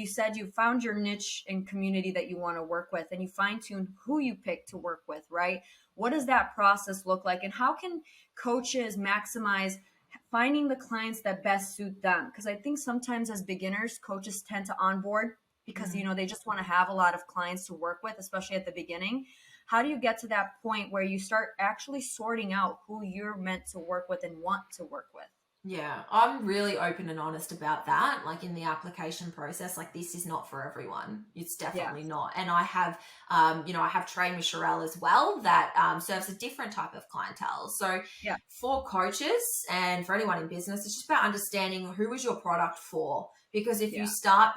said you found your niche and community that you want to work with, and you fine tune who you pick to work with, right? What does that process look like? And how can coaches maximize finding the clients that best suit them? Because I think sometimes as beginners, coaches tend to onboard because, they just want to have a lot of clients to work with, especially at the beginning. How do you get to that point where you start actually sorting out who you're meant to work with and want to work with? Yeah, I'm really open and honest about that. Like in the application process, like this is not for everyone. It's Yeah. definitely not. And I have, I have trained with Sharelle as well that serves a different type of clientele. So Yeah. for coaches and for anyone in business, it's just about understanding who is your product for. Because if you Yeah. start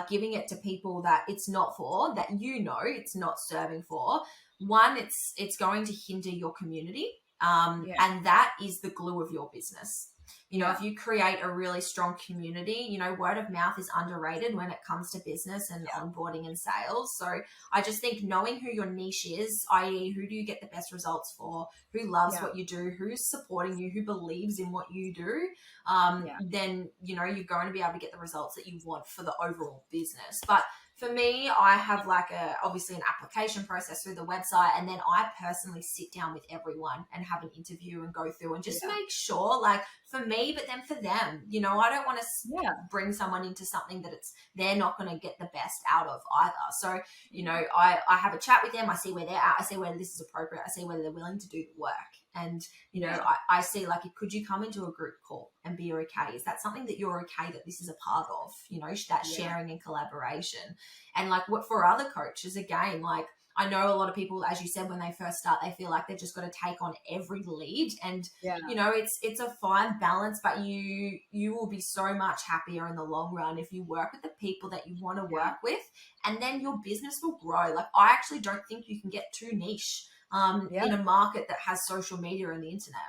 giving it to people that it's not for, that it's not serving for, one, it's going to hinder your community. Yeah. And that is the glue of your business. Yeah. If you create a really strong community, word of mouth is underrated when it comes to business and onboarding and sales. So I just think knowing who your niche is, i.e. who do you get the best results for, who loves what you do, who's supporting you, who believes in what you do, then, you're going to be able to get the results that you want for the overall business. But for me, I have obviously an application process through the website, and then I personally sit down with everyone and have an interview and go through and just make sure, for me, but then for them, I don't want to bring someone into something that they're not going to get the best out of either. So, I have a chat with them. I see where they're at. I see whether this is appropriate. I see whether they're willing to do the work. And, I see could you come into a group call and be okay? Is that something that you're okay that this is a part of, that sharing and collaboration? And what for other coaches, again, I know a lot of people, as you said, when they first start, they feel like they've just got to take on every lead. And, it's a fine balance, but you will be so much happier in the long run if you work with the people that you want to work with, and then your business will grow. I actually don't think you can get too niche in a market that has social media and the internet.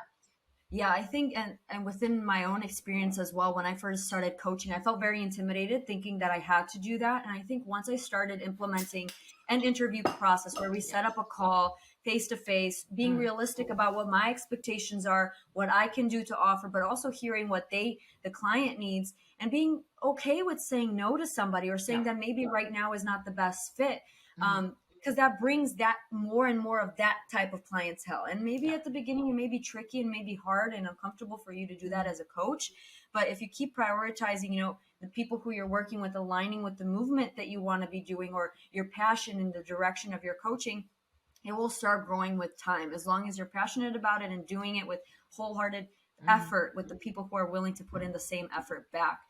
Yeah, I think, and within my own experience as well, when I first started coaching, I felt very intimidated thinking that I had to do that. And I think once I started implementing an interview process where we set up a call face to face, being realistic about what my expectations are, what I can do to offer, but also hearing what the client needs, and being okay with saying no to somebody or saying that maybe right now is not the best fit. Because that brings that more and more of that type of clientele. And maybe at the beginning, it may be tricky and maybe hard and uncomfortable for you to do that as a coach. But if you keep prioritizing, the people who you're working with, aligning with the movement that you want to be doing or your passion in the direction of your coaching, it will start growing with time. As long as you're passionate about it and doing it with wholehearted effort with the people who are willing to put in the same effort back.